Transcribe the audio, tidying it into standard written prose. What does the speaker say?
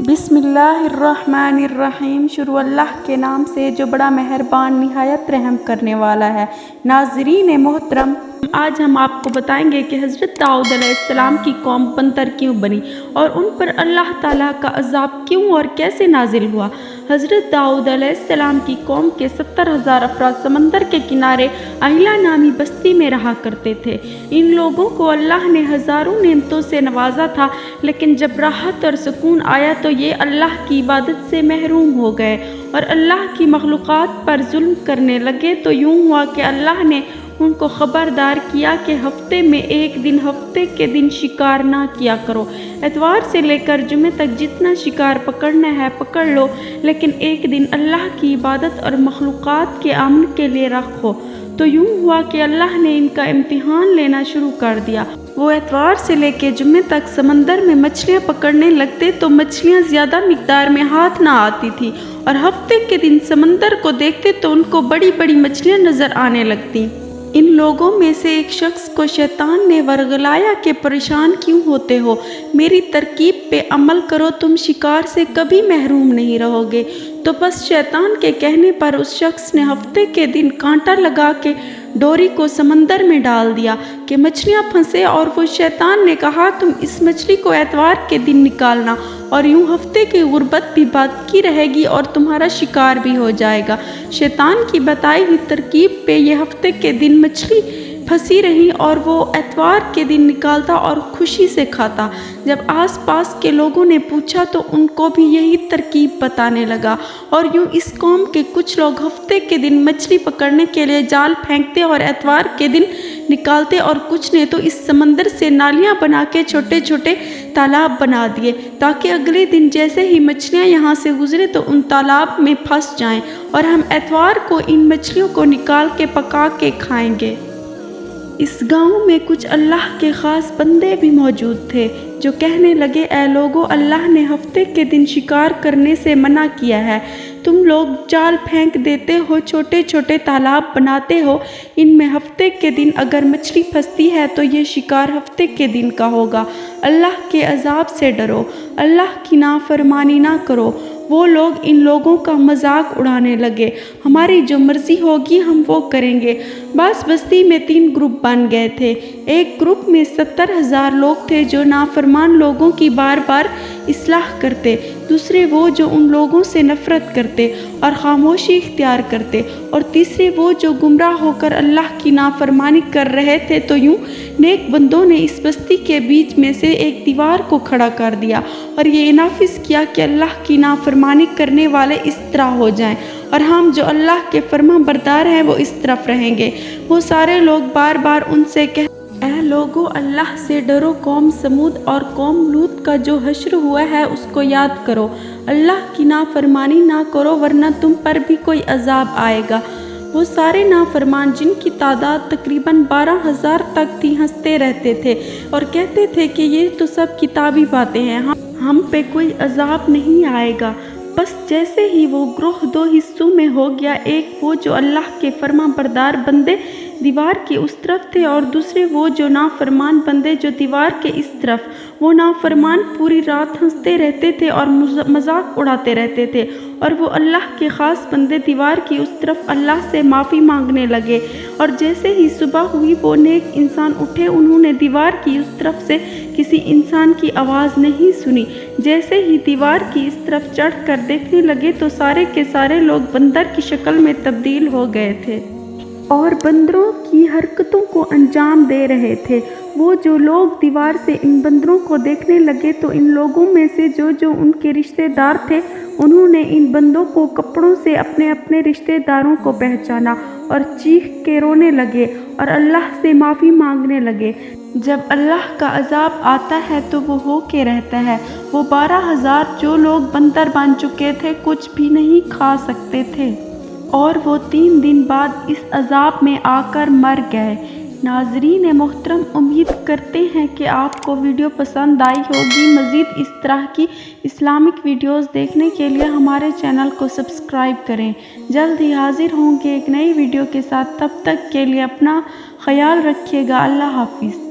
بسم اللہ الرحمن الرحیم۔ شروع اللہ کے نام سے جو بڑا مہربان نہایت رحم کرنے والا ہے۔ ناظرین محترم، آج ہم آپ کو بتائیں گے کہ حضرت داؤد علیہ السلام کی قوم بندر کیوں بنی اور ان پر اللہ تعالیٰ کا عذاب کیوں اور کیسے نازل ہوا۔ حضرت داؤد علیہ السلام کی قوم کے 70,000 افراد سمندر کے کنارے اہلا نامی بستی میں رہا کرتے تھے۔ ان لوگوں کو اللہ نے ہزاروں نعمتوں سے نوازا تھا، لیکن جب راحت اور سکون آیا تو یہ اللہ کی عبادت سے محروم ہو گئے اور اللہ کی مخلوقات پر ظلم کرنے لگے۔ تو یوں ہوا کہ اللہ نے ان کو خبردار کیا کہ ہفتے میں ایک دن ہفتے کے دن شکار نہ کیا کرو۔ اتوار سے لے کر جمعے تک جتنا شکار پکڑنا ہے پکڑ لو، لیکن ایک دن اللہ کی عبادت اور مخلوقات کے امن کے لیے رکھو۔ تو یوں ہوا کہ اللہ نے ان کا امتحان لینا شروع کر دیا۔ وہ اتوار سے لے کے جمعے تک سمندر میں مچھلیاں پکڑنے لگتے تو مچھلیاں زیادہ مقدار میں ہاتھ نہ آتی تھی، اور ہفتے کے دن سمندر کو دیکھتے تو ان کو بڑی بڑی مچھلیاں نظر آنے لگتی۔ ان لوگوں میں سے ایک شخص کو شیطان نے ورغلایا کہ پریشان کیوں ہوتے ہو، میری ترکیب پہ عمل کرو، تم شکار سے کبھی محروم نہیں رہو گے۔ تو بس شیطان کے کہنے پر اس شخص نے ہفتے کے دن کانٹا لگا کے ڈوری کو سمندر میں ڈال دیا کہ مچھلیاں پھنسے، اور وہ شیطان نے کہا تم اس مچھلی کو اتوار کے دن نکالنا، اور یوں ہفتے کی غربت بھی باقی رہے گی اور تمہارا شکار بھی ہو جائے گا۔ شیطان کی بتائی ہوئی ترکیب پہ یہ ہفتے کے دن مچھلی پھنسی رہی اور وہ اتوار کے دن نکالتا اور خوشی سے کھاتا۔ جب آس پاس کے لوگوں نے پوچھا تو ان کو بھی یہی ترکیب بتانے لگا، اور یوں اس قوم کے کچھ لوگ ہفتے کے دن مچھلی پکڑنے کے لیے جال پھینکتے اور اتوار کے دن نکالتے، اور کچھ نے تو اس سمندر سے نالیاں بنا کے چھوٹے چھوٹے تالاب بنا دیے تاکہ اگلے دن جیسے ہی مچھلیاں یہاں سے گزرے تو ان تالاب میں پھنس جائیں اور ہم اتوار کو ان مچھلیوں کو نکال کے پکا کے کھائیں گے۔ اس گاؤں میں کچھ اللہ کے خاص بندے بھی موجود تھے جو کہنے لگے، اے لوگو، اللہ نے ہفتے کے دن شکار کرنے سے منع کیا ہے، تم لوگ جال پھینک دیتے ہو، چھوٹے چھوٹے تالاب بناتے ہو، ان میں ہفتے کے دن اگر مچھلی پھنستی ہے تو یہ شکار ہفتے کے دن کا ہوگا۔ اللہ کے عذاب سے ڈرو، اللہ کی نافرمانی نہ کرو۔ وہ لوگ ان لوگوں کا مذاق اڑانے لگے، ہماری جو مرضی ہوگی ہم وہ کریں گے۔ بعض بستی میں 3 گروپ بن گئے تھے۔ ایک گروپ میں 70,000 لوگ تھے جو نافرمان لوگوں کی بار بار اصلاح کرتے، دوسرے وہ جو ان لوگوں سے نفرت کرتے اور خاموشی اختیار کرتے، اور تیسرے وہ جو گمراہ ہو کر اللہ کی نافرمانی کر رہے تھے۔ تو یوں نیک بندوں نے اس بستی کے بیچ میں سے ایک دیوار کو کھڑا کر دیا اور یہ نافذ کیا کہ اللہ کی نافرمانی کرنے والے اس طرح ہو جائیں اور ہم جو اللہ کے فرما بردار ہیں وہ اس طرف رہیں گے۔ وہ سارے لوگ بار بار ان سے کہتے، اے لوگو، اللہ سے ڈرو، قوم سمود اور قوم لوط کا جو حشر ہوا ہے اس کو یاد کرو، اللہ کی نافرمانی نہ کرو ورنہ تم پر بھی کوئی عذاب آئے گا۔ وہ سارے نافرمان، جن کی تعداد تقریباً 12,000 تک تھی، ہنستے رہتے تھے اور کہتے تھے کہ یہ تو سب کتابی باتیں ہیں، ہم پہ کوئی عذاب نہیں آئے گا۔ بس جیسے ہی وہ گروہ 2 حصوں میں ہو گیا، ایک وہ جو اللہ کے فرما بردار بندے دیوار کے اس طرف تھے اور دوسرے وہ جو نافرمان بندے جو دیوار کے اس طرف۔ وہ نافرمان پوری رات ہنستے رہتے تھے اور مذاق اڑاتے رہتے تھے، اور وہ اللہ کے خاص بندے دیوار کی اس طرف اللہ سے معافی مانگنے لگے، اور جیسے ہی صبح ہوئی وہ نیک انسان اٹھے، انہوں نے دیوار کی اس طرف سے کسی انسان کی آواز نہیں سنی۔ جیسے ہی دیوار کی اس طرف چڑھ کر دیکھنے لگے تو سارے کے سارے لوگ بندر کی شکل میں تبدیل ہو گئے تھے اور بندروں کی حرکتوں کو انجام دے رہے تھے۔ وہ جو لوگ دیوار سے ان بندروں کو دیکھنے لگے تو ان لوگوں میں سے جو ان کے رشتہ دار تھے، انہوں نے ان بندوں کو کپڑوں سے اپنے اپنے رشتہ داروں کو پہچانا اور چیخ کے رونے لگے اور اللہ سے معافی مانگنے لگے۔ جب اللہ کا عذاب آتا ہے تو وہ ہو کے رہتا ہے۔ وہ 12,000 جو لوگ بندر بن چکے تھے کچھ بھی نہیں کھا سکتے تھے، اور وہ 3 دن بعد اس عذاب میں آ کر مر گئے۔ ناظرین محترم، امید کرتے ہیں کہ آپ کو ویڈیو پسند آئی ہوگی۔ مزید اس طرح کی اسلامک ویڈیوز دیکھنے کے لیے ہمارے چینل کو سبسکرائب کریں۔ جلد ہی حاضر ہوں گے ایک نئی ویڈیو کے ساتھ، تب تک کے لیے اپنا خیال رکھیے گا۔ اللہ حافظ۔